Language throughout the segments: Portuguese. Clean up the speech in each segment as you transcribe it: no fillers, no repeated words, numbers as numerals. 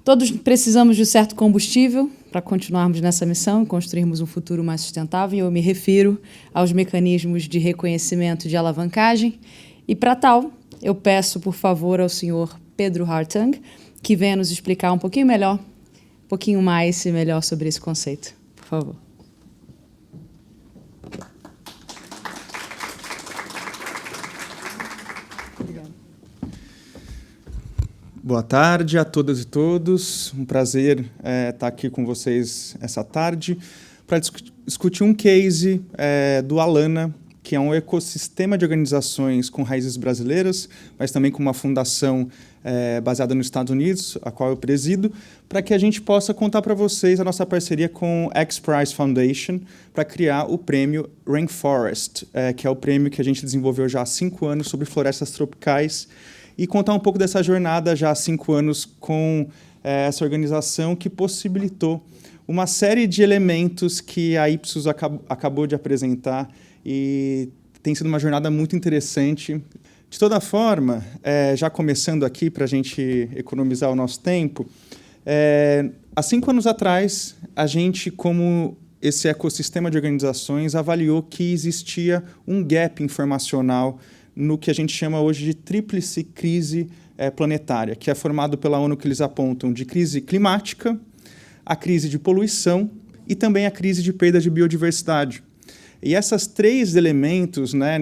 Todos precisamos de certo combustível para continuarmos nessa missão e construirmos um futuro mais sustentável, e eu me refiro aos mecanismos de reconhecimento de alavancagem. E, para tal, eu peço, por favor, ao senhor Pedro Hartung, que venha nos explicar um pouquinho mais e melhor sobre esse conceito. Por favor. Boa tarde a todas e todos. Um prazer estar aqui com vocês essa tarde para discutir um case do Alana, que é um ecossistema de organizações com raízes brasileiras, mas também com uma fundação baseada nos Estados Unidos, a qual eu presido, para que a gente possa contar para vocês a nossa parceria com a X-Prize Foundation para criar o prêmio Rainforest, que é o prêmio que a gente desenvolveu já há 5 anos sobre florestas tropicais, e contar um pouco dessa jornada já há 5 anos com essa organização que possibilitou uma série de elementos que a Ipsos acabou de apresentar, e tem sido uma jornada muito interessante. De toda forma, já começando aqui para a gente economizar o nosso tempo, há 5 anos atrás, a gente, como esse ecossistema de organizações, avaliou que existia um gap informacional no que a gente chama hoje de tríplice crise planetária, que é formado pela ONU, que eles apontam de crise climática, a crise de poluição e também a crise de perda de biodiversidade. E esses 3 elementos, né,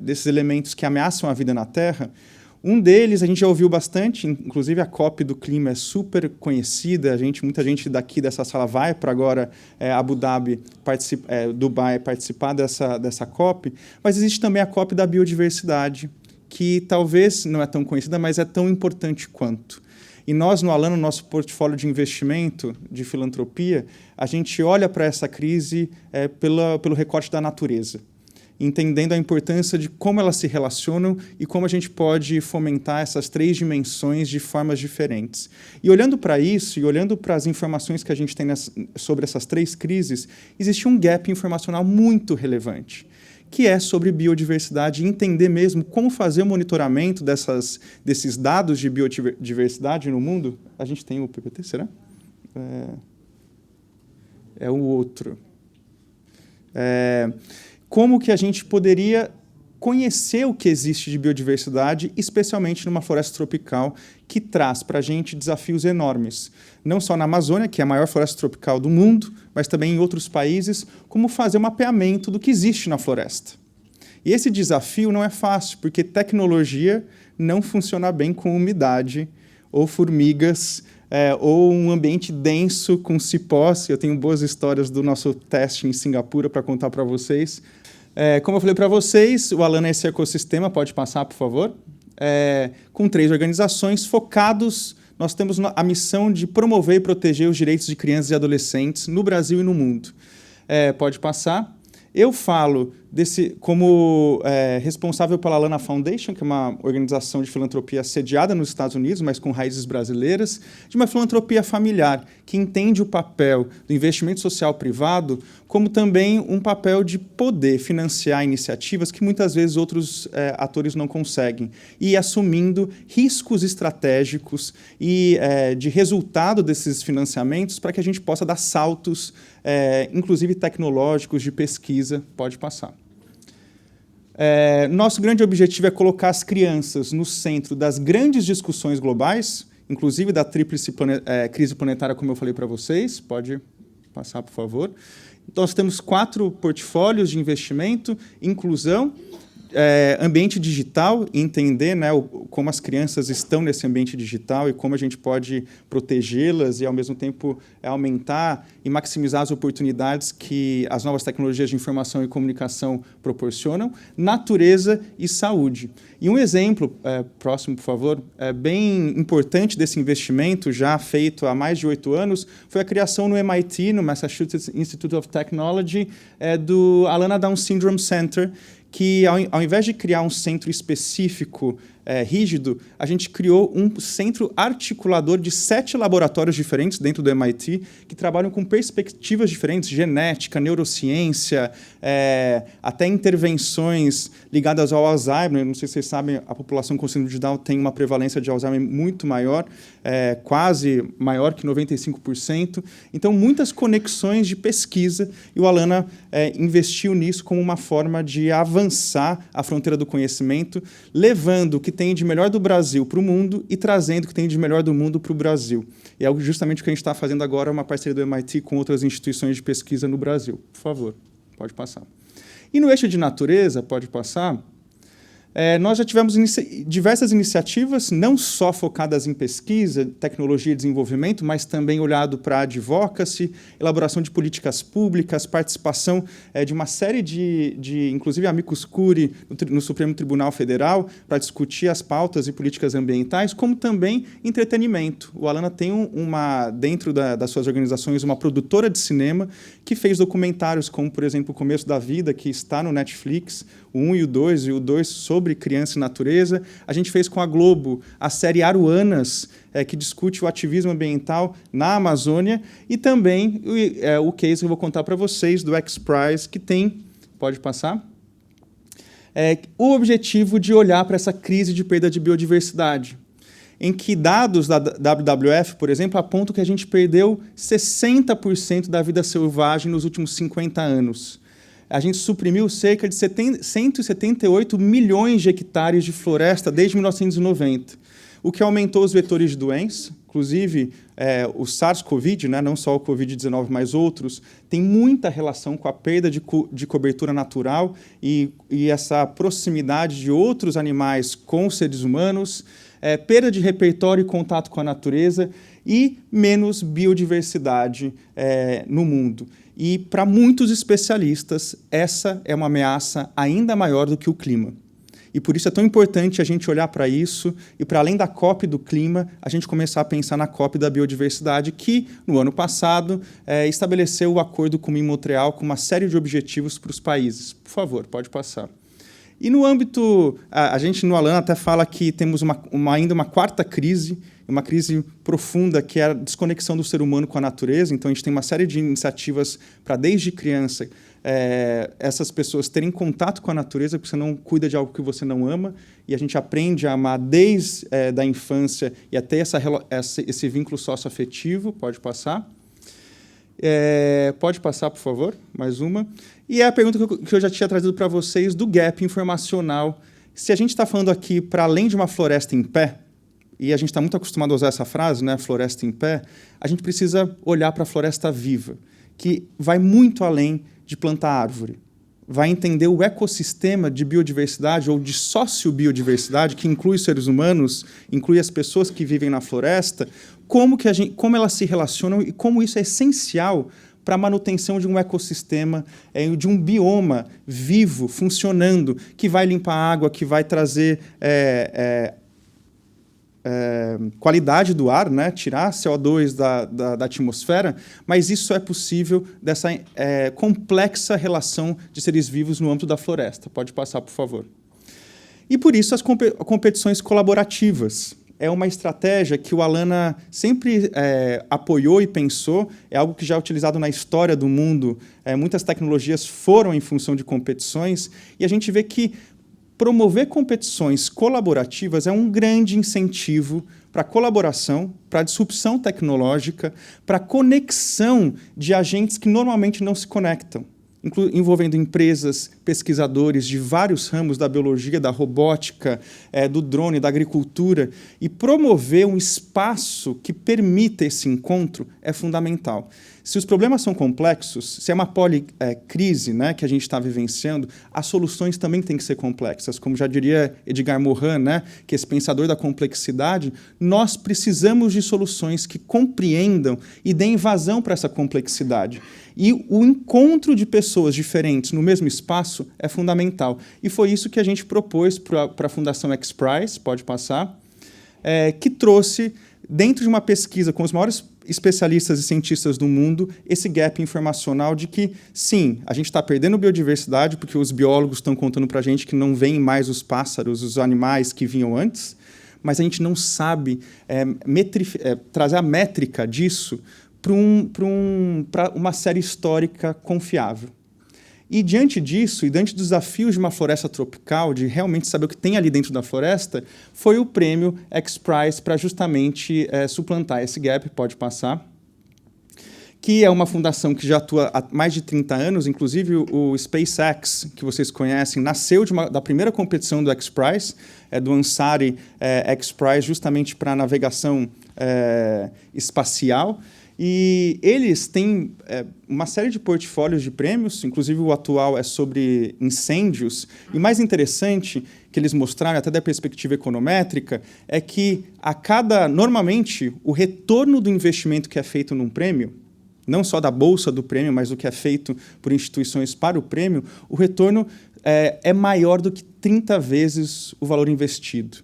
desses elementos que ameaçam a vida na Terra, um deles a gente já ouviu bastante, inclusive a COP do clima é super conhecida, muita gente daqui dessa sala vai para agora Abu Dhabi, Dubai, participar dessa COP, mas existe também a COP da biodiversidade, que talvez não é tão conhecida, mas é tão importante quanto. E nós, no Alana, no nosso portfólio de investimento, de filantropia, a gente olha para essa crise pelo recorte da natureza, entendendo a importância de como elas se relacionam e como a gente pode fomentar essas 3 dimensões de formas diferentes. E olhando para isso, e olhando para as informações que a gente tem sobre essas 3 crises, existe um gap informacional muito relevante, que é sobre biodiversidade, e entender mesmo como fazer o monitoramento desses dados de biodiversidade no mundo. A gente tem o PPT, será? É o outro. Como que a gente poderia conhecer o que existe de biodiversidade, especialmente numa floresta tropical, que traz para a gente desafios enormes. Não só na Amazônia, que é a maior floresta tropical do mundo, mas também em outros países, como fazer um mapeamento do que existe na floresta. E esse desafio não é fácil, porque tecnologia não funciona bem com umidade, ou formigas, ou um ambiente denso com cipós. Eu tenho boas histórias do nosso teste em Singapura para contar para vocês. Como eu falei para vocês, o Alana é esse ecossistema, pode passar, por favor, com 3 organizações focados. Nós temos a missão de promover e proteger os direitos de crianças e adolescentes no Brasil e no mundo. Pode passar. Eu falo como responsável pela Alana Foundation, que é uma organização de filantropia sediada nos Estados Unidos, mas com raízes brasileiras, de uma filantropia familiar, que entende o papel do investimento social privado como também um papel de poder financiar iniciativas que muitas vezes outros atores não conseguem, e assumindo riscos estratégicos e de resultado desses financiamentos para que a gente possa dar saltos, inclusive tecnológicos, de pesquisa. Pode passar. Nosso grande objetivo é colocar as crianças no centro das grandes discussões globais, inclusive da tríplice crise planetária, como eu falei para vocês. Pode passar, por favor. Então, nós temos 4 portfólios de investimento: inclusão, ambiente digital, entender, né, como as crianças estão nesse ambiente digital e como a gente pode protegê-las e, ao mesmo tempo, aumentar e maximizar as oportunidades que as novas tecnologias de informação e comunicação proporcionam, natureza e saúde. E um exemplo, próximo, por favor, bem importante desse investimento, já feito há mais de 8 anos, foi a criação no MIT, no Massachusetts Institute of Technology, do Alana Down Syndrome Center, que, ao invés de criar um centro específico rígido, a gente criou um centro articulador de 7 laboratórios diferentes dentro do MIT, que trabalham com perspectivas diferentes, genética, neurociência, até intervenções ligadas ao Alzheimer. Não sei se vocês sabem, a população com síndrome de Down tem uma prevalência de Alzheimer muito maior, quase maior que 95%. Então, muitas conexões de pesquisa, e o Alana investiu nisso como uma forma de avançar a fronteira do conhecimento, levando o que tem de melhor do Brasil para o mundo e trazendo o que tem de melhor do mundo para o Brasil. E é justamente o que a gente está fazendo agora, uma parceria do MIT com outras instituições de pesquisa no Brasil. Por favor, pode passar. E no eixo de natureza, pode passar, nós já tivemos diversas iniciativas, não só focadas em pesquisa, tecnologia e desenvolvimento, mas também olhado para advocacy, elaboração de políticas públicas, participação de uma série inclusive amicus curiae no Supremo Tribunal Federal, para discutir as pautas e políticas ambientais, como também entretenimento. O Alana tem dentro das suas organizações, uma produtora de cinema que fez documentários como, por exemplo, O Começo da Vida, que está no Netflix, o 1 e o 2 sobre criança e natureza. A gente fez com a Globo a série Aruanas, que discute o ativismo ambiental na Amazônia, e também o case que eu vou contar para vocês do X-Prize, que tem, pode passar, o objetivo de olhar para essa crise de perda de biodiversidade, em que dados da WWF, por exemplo, apontam que a gente perdeu 60% da vida selvagem nos últimos 50 anos. A gente suprimiu cerca de 178 milhões de hectares de floresta desde 1990, o que aumentou os vetores de doença, inclusive o SARS-CoV, né, não só o Covid-19, mas outros, tem muita relação com a perda de cobertura natural e essa proximidade de outros animais com os seres humanos, perda de repertório e contato com a natureza e menos biodiversidade no mundo. E, para muitos especialistas, essa é uma ameaça ainda maior do que o clima. E, por isso, é tão importante a gente olhar para isso e, para além da COP do clima, a gente começar a pensar na COP da biodiversidade, que, no ano passado, estabeleceu o acordo com Montreal com uma série de objetivos para os países. Por favor, pode passar. E, no âmbito... A gente, no Alana, até fala que temos ainda uma quarta crise, uma crise profunda, que é a desconexão do ser humano com a natureza. Então, a gente tem uma série de iniciativas para, desde criança, essas pessoas terem contato com a natureza, porque você não cuida de algo que você não ama, e a gente aprende a amar desde da infância e até esse vínculo socioafetivo. Pode passar. Pode passar, por favor, mais uma. E é a pergunta que eu já tinha trazido para vocês do gap informacional. Se a gente está falando aqui para além de uma floresta em pé, e a gente está muito acostumado a usar essa frase, né, floresta em pé, a gente precisa olhar para a floresta viva, que vai muito além de plantar árvore. Vai entender o ecossistema de biodiversidade ou de sociobiodiversidade, que inclui os seres humanos, inclui as pessoas que vivem na floresta, como elas se relacionam e como isso é essencial para a manutenção de um ecossistema, de um bioma vivo, funcionando, que vai limpar a água, que vai trazer qualidade do ar, né? Tirar CO2 da atmosfera, mas isso é possível dessa complexa relação de seres vivos no âmbito da floresta. Pode passar, por favor. E, por isso, as competições colaborativas. É uma estratégia que o Alana sempre apoiou e pensou, é algo que já é utilizado na história do mundo. Muitas tecnologias foram em função de competições, e a gente vê que promover competições colaborativas é um grande incentivo para a colaboração, para a disrupção tecnológica, para a conexão de agentes que normalmente não se conectam, envolvendo empresas, pesquisadores de vários ramos da biologia, da robótica, do drone, da agricultura, e promover um espaço que permita esse encontro é fundamental. Se os problemas são complexos, se é uma policrise, né, que a gente está vivenciando, as soluções também têm que ser complexas. Como já diria Edgar Morin, né, que esse pensador da complexidade, nós precisamos de soluções que compreendam e deem vazão para essa complexidade. E o encontro de pessoas diferentes no mesmo espaço é fundamental. E foi isso que a gente propôs para a Fundação X-Prize, pode passar, que trouxe dentro de uma pesquisa com os maiores especialistas e cientistas do mundo, esse gap informacional de que, sim, a gente está perdendo biodiversidade porque os biólogos estão contando para a gente que não veem mais os pássaros, os animais que vinham antes, mas a gente não sabe trazer a métrica disso para uma série histórica confiável. E diante disso, e diante dos desafios de uma floresta tropical, de realmente saber o que tem ali dentro da floresta, foi o prêmio X-Prize para justamente suplantar esse gap, pode passar, que é uma fundação que já atua há mais de 30 anos, inclusive o SpaceX, que vocês conhecem, nasceu da primeira competição do X-Prize, do Ansari X-Prize, justamente para navegação espacial. E eles têm uma série de portfólios de prêmios, inclusive o atual é sobre incêndios. E o mais interessante que eles mostraram, até da perspectiva econométrica, é que normalmente, o retorno do investimento que é feito num prêmio, não só da bolsa do prêmio, mas o que é feito por instituições para o prêmio, o retorno é maior do que 30 vezes o valor investido.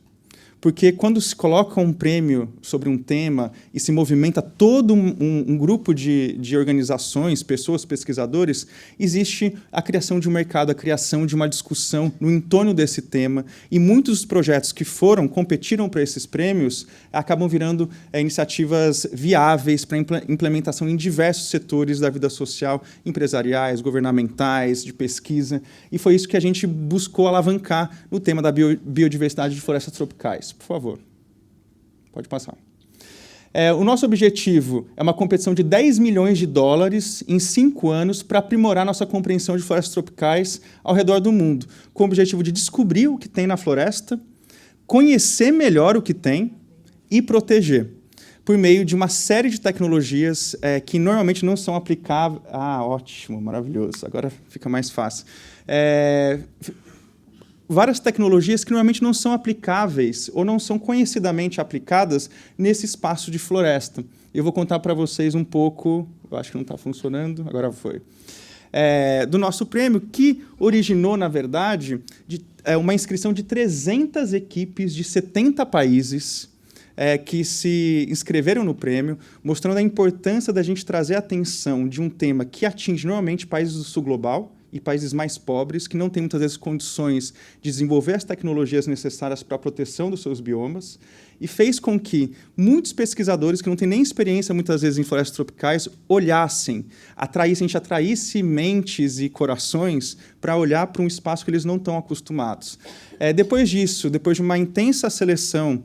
Porque quando se coloca um prêmio sobre um tema e se movimenta todo um grupo de organizações, pessoas, pesquisadores, existe a criação de um mercado, a criação de uma discussão no entorno desse tema, e muitos dos projetos que competiram para esses prêmios, acabam virando iniciativas viáveis para implementação em diversos setores da vida social, empresariais, governamentais, de pesquisa, e foi isso que a gente buscou alavancar no tema da biodiversidade de florestas tropicais. Por favor, pode passar. O nosso objetivo é uma competição de $10 milhões em 5 anos para aprimorar nossa compreensão de florestas tropicais ao redor do mundo, com o objetivo de descobrir o que tem na floresta, conhecer melhor o que tem e proteger, por meio de uma série de tecnologias que normalmente não são aplicáveis. Ah, ótimo, maravilhoso, agora fica mais fácil. Várias tecnologias que normalmente não são aplicáveis ou não são conhecidamente aplicadas nesse espaço de floresta. Eu vou contar para vocês um pouco, eu acho que não está funcionando, agora foi, do nosso prêmio, que originou, na verdade, uma inscrição de 300 equipes de 70 países que se inscreveram no prêmio, mostrando a importância da gente trazer a atenção de um tema que atinge normalmente países do sul global, e países mais pobres, que não têm muitas vezes condições de desenvolver as tecnologias necessárias para a proteção dos seus biomas, e fez com que muitos pesquisadores que não têm nem experiência, muitas vezes, em florestas tropicais, olhassem, a gente atraísse mentes e corações para olhar para um espaço que eles não estão acostumados. Depois disso, depois de uma intensa seleção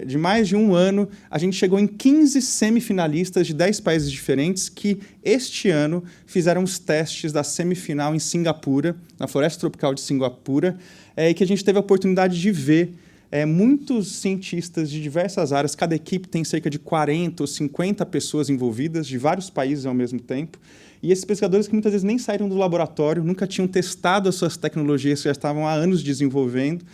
de mais de um ano, a gente chegou em 15 semifinalistas de 10 países diferentes que, este ano, fizeram os testes da semifinal em Singapura, na Floresta Tropical de Singapura, e que a gente teve a oportunidade de ver muitos cientistas de diversas áreas. Cada equipe tem cerca de 40 ou 50 pessoas envolvidas, de vários países ao mesmo tempo. E esses pesquisadores que muitas vezes nem saíram do laboratório, nunca tinham testado as suas tecnologias, que já estavam há anos desenvolvendo,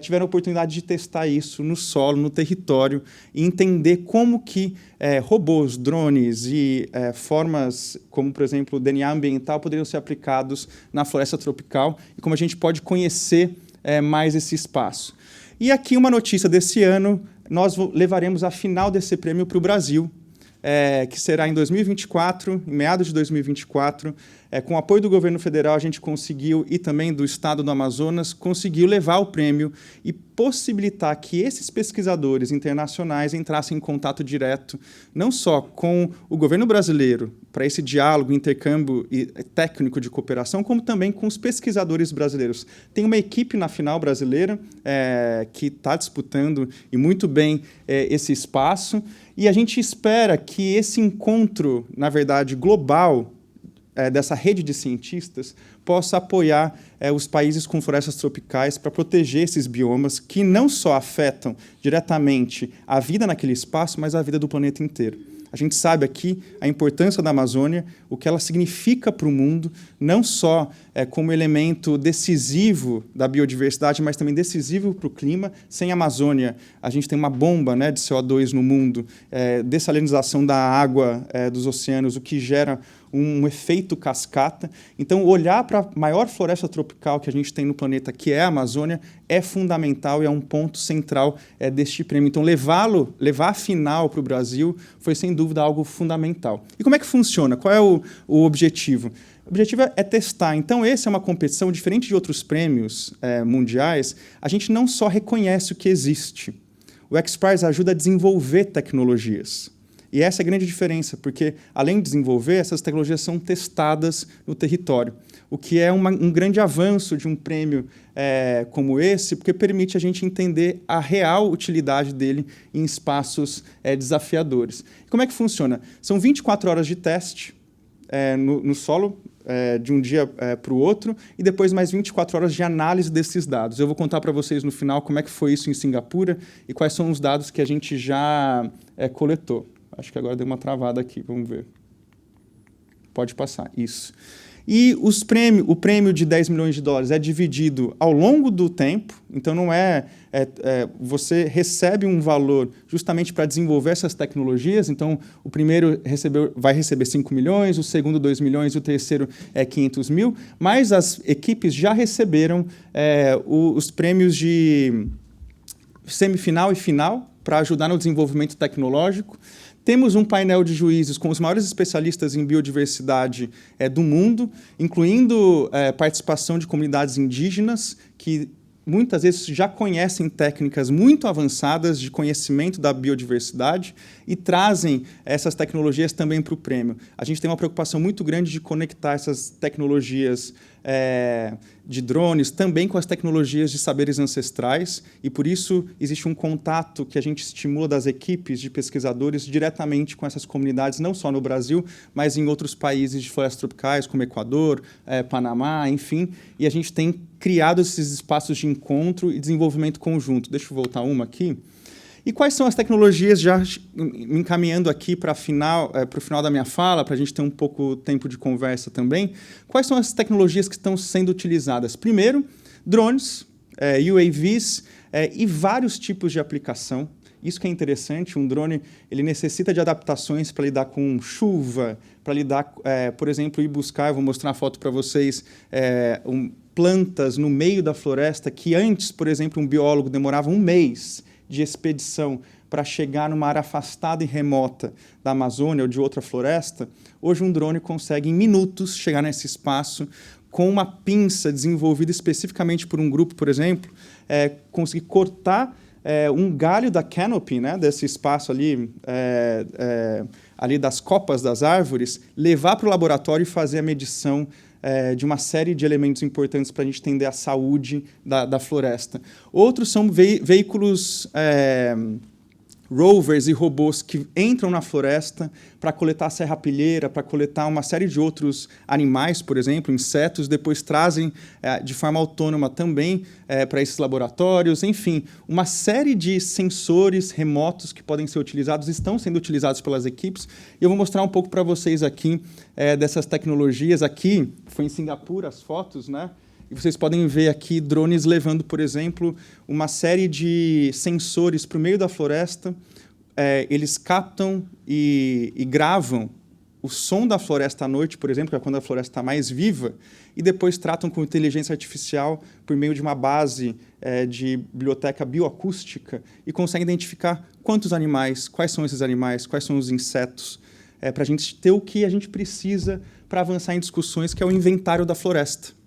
tiveram a oportunidade de testar isso no solo, no território, e entender como que robôs, drones e formas como, por exemplo, o DNA ambiental poderiam ser aplicados na floresta tropical e como a gente pode conhecer mais esse espaço. E aqui uma notícia desse ano, nós levaremos a final desse prêmio para o Brasil, que será em 2024, em meados de 2024, com o apoio do governo federal, a gente conseguiu, e também do estado do Amazonas, conseguiu levar o prêmio e possibilitar que esses pesquisadores internacionais entrassem em contato direto, não só com o governo brasileiro, para esse diálogo, intercâmbio técnico de cooperação, como também com os pesquisadores brasileiros. Tem uma equipe na final brasileira que está disputando, e muito bem, esse espaço, e a gente espera que esse encontro, na verdade, global, dessa rede de cientistas, possa apoiar os países com florestas tropicais para proteger esses biomas que não só afetam diretamente a vida naquele espaço, mas a vida do planeta inteiro. A gente sabe aqui a importância da Amazônia, o que ela significa para o mundo, não só como elemento decisivo da biodiversidade, mas também decisivo para o clima. Sem a Amazônia, a gente tem uma bomba, de CO2 no mundo, dessalinização da água dos oceanos, o que gera um efeito cascata. Então, olhar para a maior floresta tropical que a gente tem no planeta, que é a Amazônia, é fundamental e é um ponto central deste prêmio. Então, levar a final para o Brasil foi, sem dúvida, algo fundamental. E como é que funciona? Qual é o objetivo? O objetivo é testar. Então, essa é uma competição, diferente de outros prêmios mundiais, a gente não só reconhece o que existe. O XPRIZE ajuda a desenvolver tecnologias. E essa é a grande diferença, porque, além de desenvolver, essas tecnologias são testadas no território, o que é um grande avanço de um prêmio como esse, porque permite a gente entender a real utilidade dele em espaços desafiadores. E como é que funciona? São 24 horas de teste no solo, de um dia para o outro, e depois mais 24 horas de análise desses dados. Eu vou contar para vocês no final como é que foi isso em Singapura e quais são os dados que a gente já coletou. Acho que agora deu uma travada aqui, vamos ver. Pode passar, isso. E o prêmio de 10 milhões de dólares é dividido ao longo do tempo, então não você recebe um valor justamente para desenvolver essas tecnologias, então o primeiro vai receber 5 milhões, o segundo 2 milhões e o terceiro 500 mil, mas as equipes já receberam os prêmios de semifinal e final para ajudar no desenvolvimento tecnológico. Temos um painel de juízes com os maiores especialistas em biodiversidade do mundo, incluindo participação de comunidades indígenas, que muitas vezes já conhecem técnicas muito avançadas de conhecimento da biodiversidade e trazem essas tecnologias também para o prêmio. A gente tem uma preocupação muito grande de conectar essas tecnologias de drones também com as tecnologias de saberes ancestrais, e por isso existe um contato que a gente estimula das equipes de pesquisadores diretamente com essas comunidades, não só no Brasil, mas em outros países de florestas tropicais, como Equador, Panamá, enfim, e a gente tem criado esses espaços de encontro e desenvolvimento conjunto. Deixa eu voltar uma aqui. E quais são as tecnologias, já me encaminhando aqui para o final da minha fala, para a gente ter um pouco tempo de conversa também, quais são as tecnologias que estão sendo utilizadas? Primeiro, drones, UAVs e vários tipos de aplicação. Isso que é interessante, um drone ele necessita de adaptações para lidar com chuva, para lidar, por exemplo, ir buscar, eu vou mostrar a foto para vocês, plantas no meio da floresta, que antes, por exemplo, um biólogo demorava um mês de expedição para chegar numa área afastada e remota da Amazônia ou de outra floresta, hoje um drone consegue, em minutos, chegar nesse espaço com uma pinça desenvolvida especificamente por um grupo, por exemplo, conseguir cortar um galho da canopy, né, desse espaço ali, ali das copas das árvores, levar para o laboratório e fazer a medição de uma série de elementos importantes para a gente entender a saúde da floresta. Outros são veículos rovers e robôs que entram na floresta para coletar serrapilheira, para coletar uma série de outros animais, por exemplo, insetos, depois trazem de forma autônoma também para esses laboratórios. Enfim, uma série de sensores remotos que podem ser utilizados, estão sendo utilizados pelas equipes. E eu vou mostrar um pouco para vocês aqui dessas tecnologias. Aqui, foi em Singapura as fotos, né? E vocês podem ver aqui drones levando, por exemplo, uma série de sensores para o meio da floresta. Eles captam e gravam o som da floresta à noite, por exemplo, que é quando a floresta está mais viva, e depois tratam com inteligência artificial por meio de uma base de biblioteca bioacústica e conseguem identificar quantos animais, quais são esses animais, quais são os insetos, para a gente ter o que a gente precisa para avançar em discussões, que é o inventário da floresta.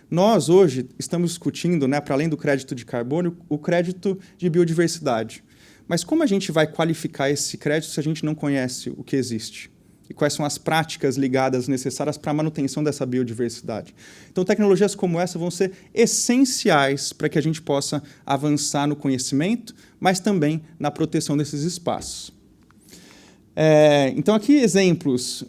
Nós, hoje, estamos discutindo, né, para além do crédito de carbono, o crédito de biodiversidade. Mas como a gente vai qualificar esse crédito se a gente não conhece o que existe? E quais são as práticas ligadas necessárias para a manutenção dessa biodiversidade? Então, tecnologias como essa vão ser essenciais para que a gente possa avançar no conhecimento, mas também na proteção desses espaços. Então, aqui exemplos.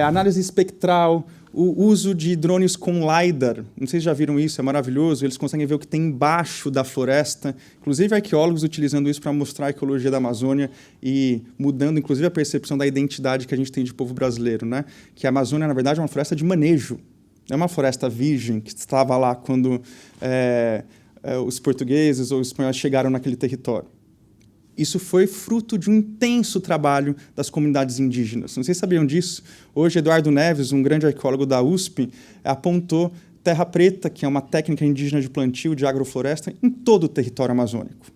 Análise espectral, o uso de drones com LiDAR, não sei se já viram isso, é maravilhoso, eles conseguem ver o que tem embaixo da floresta, inclusive arqueólogos utilizando isso para mostrar a ecologia da Amazônia e mudando, inclusive, a percepção da identidade que a gente tem de povo brasileiro, né? Que a Amazônia, na verdade, é uma floresta de manejo, não é uma floresta virgem que estava lá quando os portugueses ou os espanhóis chegaram naquele território. isso foi fruto de um intenso trabalho das comunidades indígenas. Não sei se sabiam disso. Hoje, Eduardo Neves, um grande arqueólogo da USP, apontou terra preta, que é uma técnica indígena de plantio de agrofloresta, em todo o território amazônico.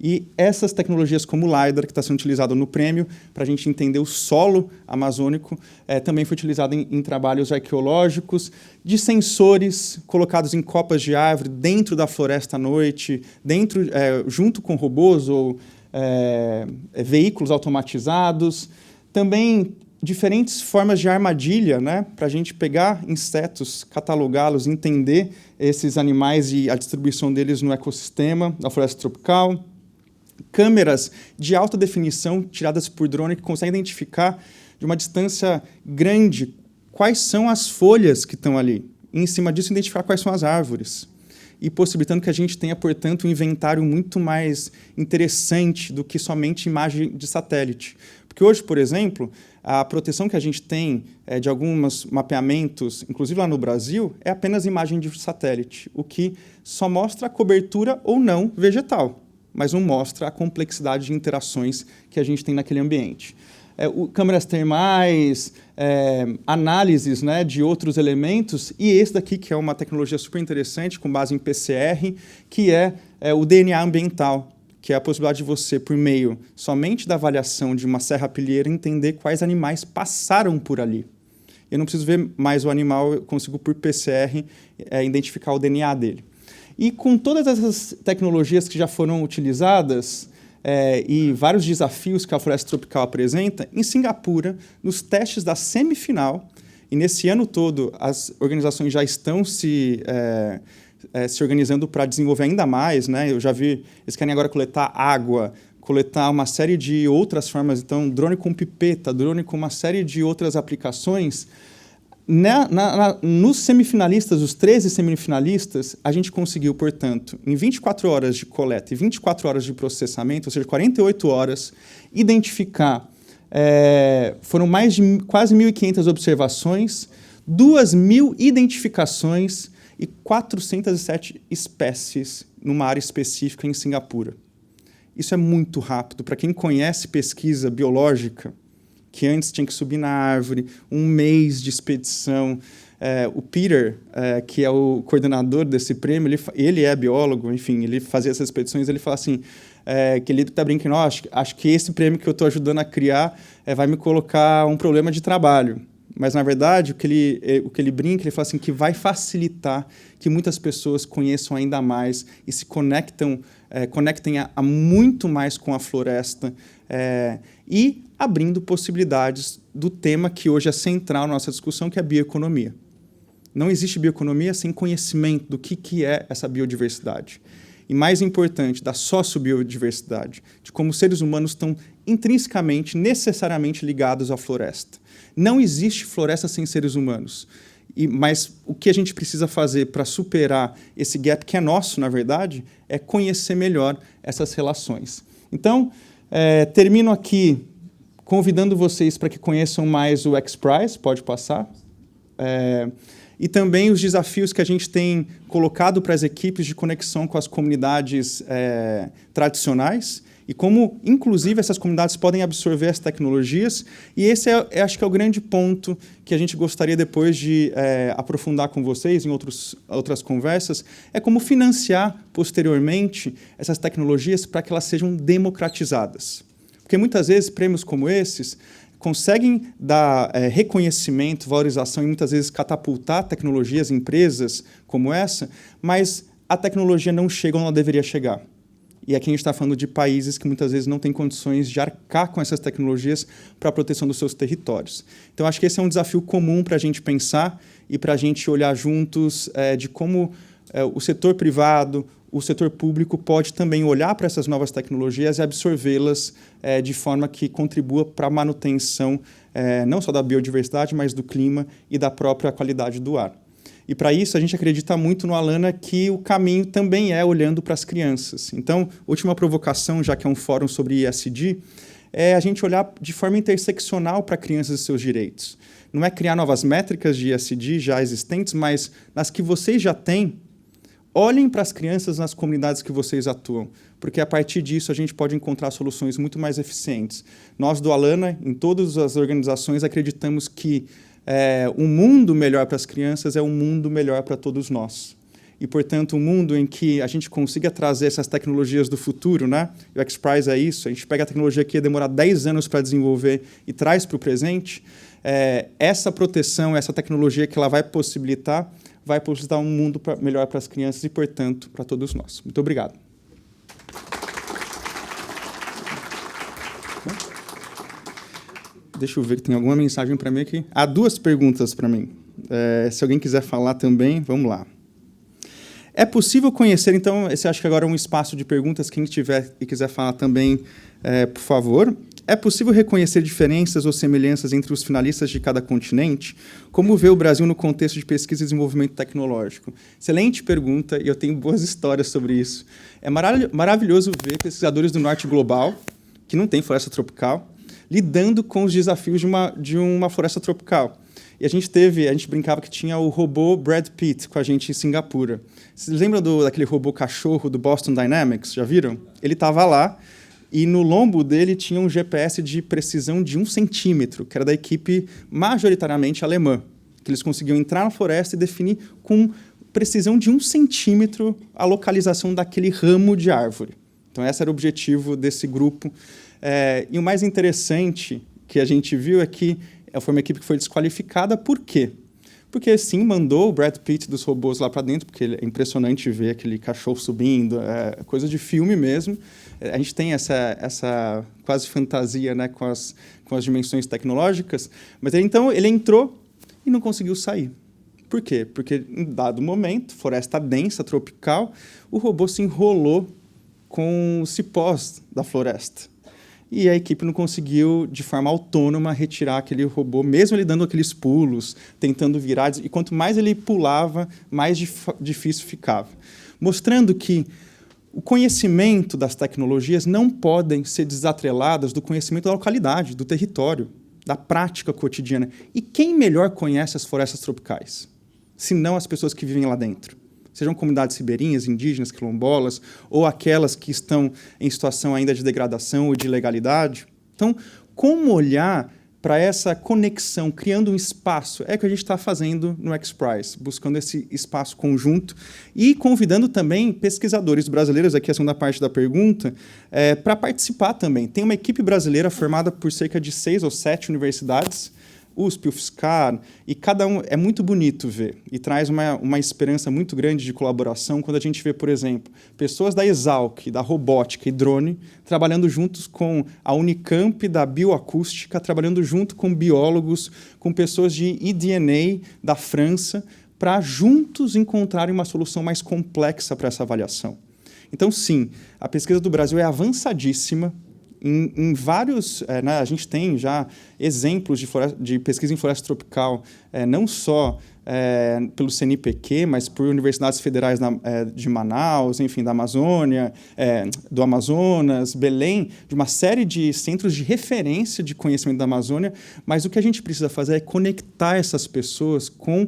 E essas tecnologias como o LiDAR, que está sendo utilizado no prêmio, para a gente entender o solo amazônico, também foi utilizado em trabalhos arqueológicos, de sensores colocados em copas de árvore, dentro da floresta à noite, junto com robôs ou veículos automatizados. Também diferentes formas de armadilha, né, para a gente pegar insetos, catalogá-los, entender esses animais e a distribuição deles no ecossistema da floresta tropical. Câmeras de alta definição tiradas por drone que conseguem identificar de uma distância grande quais são as folhas que estão ali. E, em cima disso, identificar quais são as árvores. E possibilitando que a gente tenha, portanto, um inventário muito mais interessante do que somente imagem de satélite. Porque hoje, por exemplo, a proteção que a gente tem de alguns mapeamentos, inclusive lá no Brasil, é apenas imagem de satélite, o que só mostra a cobertura ou não vegetal, mas não mostra a complexidade de interações que a gente tem naquele ambiente. Câmeras termais, análises, né, de outros elementos, e esse daqui, que é uma tecnologia super interessante, com base em PCR, que é o DNA ambiental, que é a possibilidade de você, por meio somente da avaliação de uma serrapilheira, entender quais animais passaram por ali. Eu não preciso ver mais o animal, eu consigo, por PCR, identificar o DNA dele. E com todas essas tecnologias que já foram utilizadas e vários desafios que a floresta tropical apresenta, em Singapura, nos testes da semifinal, e nesse ano todo as organizações já estão se organizando para desenvolver ainda mais, né? Eu já vi, eles querem agora coletar água, coletar uma série de outras formas, então drone com pipeta, drone com uma série de outras aplicações. Nos semifinalistas, os 13 semifinalistas, a gente conseguiu, portanto, em 24 horas de coleta e 24 horas de processamento, ou seja, 48 horas, identificar, foram mais de quase 1.500 observações, 2.000 identificações e 407 espécies numa área específica em Singapura. Isso é muito rápido. Para quem conhece pesquisa biológica, que antes tinha que subir na árvore, um mês de expedição. O Peter, que é o coordenador desse prêmio, ele é biólogo, enfim, ele fazia essas expedições, ele fala assim, que ele está brincando, acho que esse prêmio que eu estou ajudando a criar vai me colocar um problema de trabalho. Mas, na verdade, o que ele brinca, ele fala assim, que vai facilitar que muitas pessoas conheçam ainda mais e se conectem a muito mais com a floresta e abrindo possibilidades do tema que hoje é central na nossa discussão, que é a bioeconomia. Não existe bioeconomia sem conhecimento do que é essa biodiversidade. E, mais importante, da sociobiodiversidade, de como os seres humanos estão intrinsecamente, necessariamente ligados à floresta. Não existe floresta sem seres humanos. Mas o que a gente precisa fazer para superar esse gap, que é nosso, na verdade, é conhecer melhor essas relações. Então, termino aqui convidando vocês para que conheçam mais o XPRIZE, pode passar, e também os desafios que a gente tem colocado para as equipes de conexão com as comunidades tradicionais e como, inclusive, essas comunidades podem absorver as tecnologias. E esse acho que é o grande ponto que a gente gostaria depois de aprofundar com vocês em outras conversas, é como financiar posteriormente essas tecnologias para que elas sejam democratizadas. Porque muitas vezes prêmios como esses conseguem dar reconhecimento, valorização e muitas vezes catapultar tecnologias, empresas como essa, mas a tecnologia não chega onde ela deveria chegar. E aqui a gente está falando de países que muitas vezes não têm condições de arcar com essas tecnologias para a proteção dos seus territórios. Então, acho que esse é um desafio comum para a gente pensar e para a gente olhar juntos de como o setor privado, o setor público pode também olhar para essas novas tecnologias e absorvê-las de forma que contribua para a manutenção não só da biodiversidade, mas do clima e da própria qualidade do ar. E, para isso, a gente acredita muito no Alana que o caminho também é olhando para as crianças. Então, última provocação, já que é um fórum sobre ESG, é a gente olhar de forma interseccional para crianças e seus direitos. Não é criar novas métricas de ESG já existentes, mas nas que vocês já têm, olhem para as crianças nas comunidades que vocês atuam, porque a partir disso a gente pode encontrar soluções muito mais eficientes. Nós do Alana, em todas as organizações, acreditamos que um mundo melhor para as crianças é um mundo melhor para todos nós. E, portanto, um mundo em que a gente consiga trazer essas tecnologias do futuro, né? O XPRIZE é isso, a gente pega a tecnologia que ia demorar 10 anos para desenvolver e traz para o presente, essa proteção, essa tecnologia que ela vai possibilitar um mundo melhor para as crianças e, portanto, para todos nós. Muito obrigado. Deixa eu ver que tem alguma mensagem para mim aqui. Há 2 perguntas para mim. Se alguém quiser falar também, vamos lá. É possível conhecer, então, esse acho que agora é um espaço de perguntas, quem tiver e quiser falar também, por favor. É possível reconhecer diferenças ou semelhanças entre os finalistas de cada continente? Como vê o Brasil no contexto de pesquisa e desenvolvimento tecnológico? Excelente pergunta, e eu tenho boas histórias sobre isso. É maravilhoso ver pesquisadores do norte global, que não tem floresta tropical, lidando com os desafios de uma floresta tropical. E a gente brincava que tinha o robô Brad Pitt com a gente em Singapura. Vocês lembram daquele robô cachorro do Boston Dynamics? Já viram? Ele estava lá e no lombo dele tinha um GPS de precisão de 1 centímetro, que era da equipe majoritariamente alemã, que eles conseguiam entrar na floresta e definir com precisão de 1 centímetro a localização daquele ramo de árvore. Então, esse era o objetivo desse grupo. E o mais interessante que a gente viu é que foi uma equipe que foi desqualificada. Por quê? Porque, sim, mandou o Brad Pitt dos robôs lá para dentro, porque é impressionante ver aquele cachorro subindo, coisa de filme mesmo. A gente tem essa quase fantasia, né, com as dimensões tecnológicas, mas então ele entrou e não conseguiu sair. Por quê? Porque, em dado momento, floresta densa, tropical, o robô se enrolou com os cipós da floresta. E a equipe não conseguiu, de forma autônoma, retirar aquele robô, mesmo ele dando aqueles pulos, tentando virar. E quanto mais ele pulava, mais difícil ficava. Mostrando que o conhecimento das tecnologias não podem ser desatreladas do conhecimento da localidade, do território, da prática cotidiana. E quem melhor conhece as florestas tropicais, se não as pessoas que vivem lá dentro? Sejam comunidades ribeirinhas, indígenas, quilombolas, ou aquelas que estão em situação ainda de degradação ou de ilegalidade. Então, como olhar para essa conexão, criando um espaço, é o que a gente está fazendo no XPRIZE, buscando esse espaço conjunto e convidando também pesquisadores brasileiros, aqui a segunda parte da pergunta, para participar também. Tem uma equipe brasileira formada por cerca de 6 ou 7 universidades, USP, UFSCar, e cada um é muito bonito ver e traz uma esperança muito grande de colaboração quando a gente vê, por exemplo, pessoas da Exalc, da robótica e drone, trabalhando juntos com a Unicamp da bioacústica, trabalhando junto com biólogos, com pessoas de eDNA da França, para juntos encontrarem uma solução mais complexa para essa avaliação. Então, sim, a pesquisa do Brasil é avançadíssima. Em vários, né, a gente tem já exemplos de pesquisa em floresta tropical, não só pelo CNPq, mas por universidades federais de Manaus, enfim, da Amazônia, do Amazonas, Belém, de uma série de centros de referência de conhecimento da Amazônia, mas o que a gente precisa fazer é conectar essas pessoas com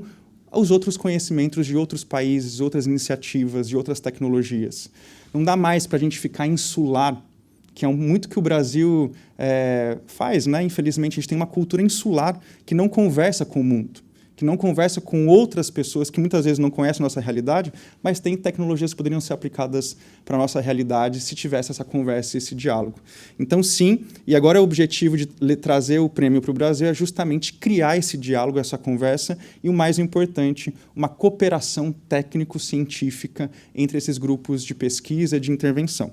os outros conhecimentos de outros países, outras iniciativas, de outras tecnologias. Não dá mais para a gente ficar insular, que é muito que o Brasil faz, né? Infelizmente, a gente tem uma cultura insular que não conversa com o mundo, que não conversa com outras pessoas que muitas vezes não conhecem a nossa realidade, mas tem tecnologias que poderiam ser aplicadas para a nossa realidade se tivesse essa conversa e esse diálogo. Então, sim, e agora o objetivo de trazer o prêmio para o Brasil é justamente criar esse diálogo, essa conversa e, o mais importante, uma cooperação técnico-científica entre esses grupos de pesquisa e de intervenção.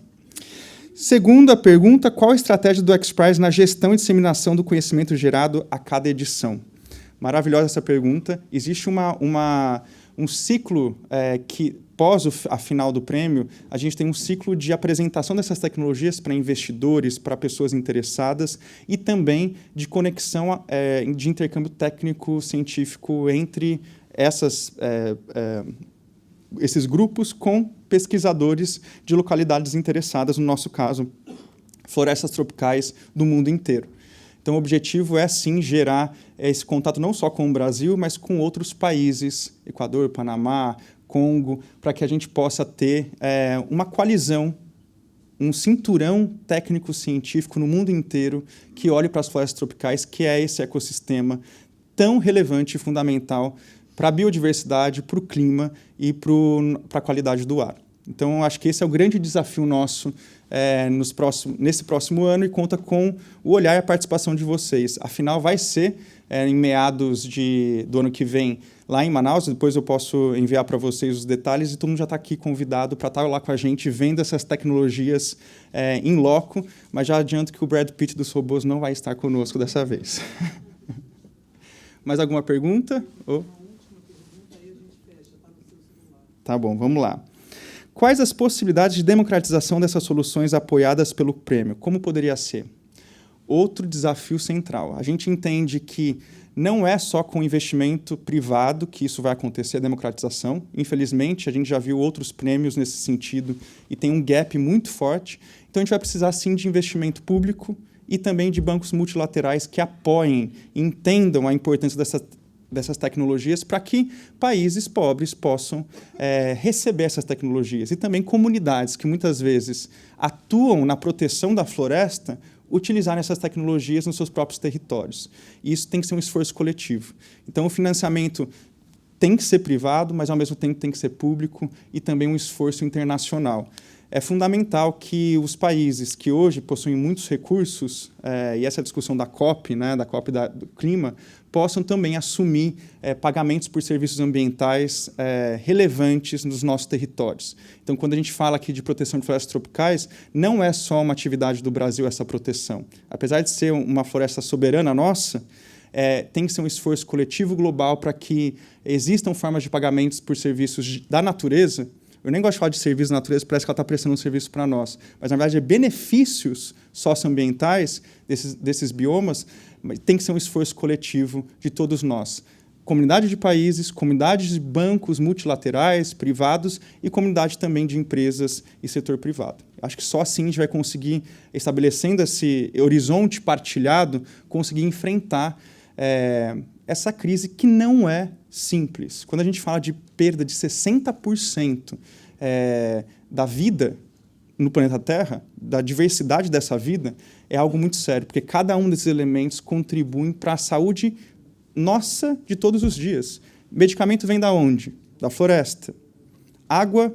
Segunda pergunta, qual a estratégia do XPRIZE na gestão e disseminação do conhecimento gerado a cada edição? Maravilhosa essa pergunta. Existe um ciclo que, pós a final do prêmio, a gente tem um ciclo de apresentação dessas tecnologias para investidores, para pessoas interessadas e também de conexão, de intercâmbio técnico-científico entre esses grupos com pesquisadores de localidades interessadas, no nosso caso, florestas tropicais do mundo inteiro. Então, o objetivo é, sim, gerar esse contato não só com o Brasil, mas com outros países, Equador, Panamá, Congo, para que a gente possa ter uma coalizão, um cinturão técnico-científico no mundo inteiro que olhe para as florestas tropicais, que é esse ecossistema tão relevante e fundamental para a biodiversidade, para o clima e para a qualidade do ar. Então, acho que esse é o grande desafio nosso nesse próximo ano e conta com o olhar e a participação de vocês. Afinal, vai ser em meados do ano que vem, lá em Manaus. Depois eu posso enviar para vocês os detalhes e todo mundo já está aqui convidado para estar lá com a gente, vendo essas tecnologias em loco, mas já adianto que o Brad Pitt dos robôs não vai estar conosco dessa vez. Mais alguma pergunta? Oh. Tá bom, vamos lá. Quais as possibilidades de democratização dessas soluções apoiadas pelo prêmio? Como poderia ser? Outro desafio central. A gente entende que não é só com investimento privado que isso vai acontecer, a democratização. Infelizmente, a gente já viu outros prêmios nesse sentido e tem um gap muito forte. Então, a gente vai precisar, sim, de investimento público e também de bancos multilaterais que apoiem, entendam a importância dessas tecnologias para que países pobres possam receber essas tecnologias. E também comunidades que muitas vezes atuam na proteção da floresta utilizarem essas tecnologias nos seus próprios territórios. E isso tem que ser um esforço coletivo. Então, o financiamento tem que ser privado, mas, ao mesmo tempo, tem que ser público e também um esforço internacional. É fundamental que os países que hoje possuem muitos recursos, e essa é a discussão da COP, né, da COP do clima, possam também assumir pagamentos por serviços ambientais relevantes nos nossos territórios. Então, quando a gente fala aqui de proteção de florestas tropicais, não é só uma atividade do Brasil essa proteção. Apesar de ser uma floresta soberana nossa, tem que ser um esforço coletivo global para que existam formas de pagamentos por serviços da natureza. Eu nem gosto de falar de serviço da natureza, parece que ela está prestando um serviço para nós. Mas, na verdade, benefícios socioambientais desses biomas tem que ser um esforço coletivo de todos nós. Comunidade de países, comunidade de bancos multilaterais, privados e comunidade também de empresas e setor privado. Acho que só assim a gente vai conseguir, estabelecendo esse horizonte partilhado, conseguir enfrentar essa crise que não é simples. Quando a gente fala de perda de 60% da vida no planeta Terra, da diversidade dessa vida, é algo muito sério, porque cada um desses elementos contribui para a saúde nossa de todos os dias. Medicamento vem da onde? Da floresta. Água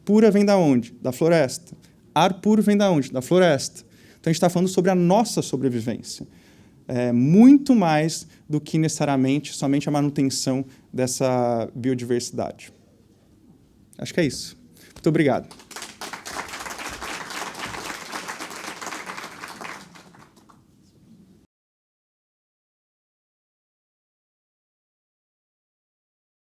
pura vem da onde? Da floresta. Ar puro vem da onde? Da floresta. Então, a gente está falando sobre a nossa sobrevivência. Muito mais do que necessariamente somente a manutenção dessa biodiversidade. Acho que é isso. Muito obrigado.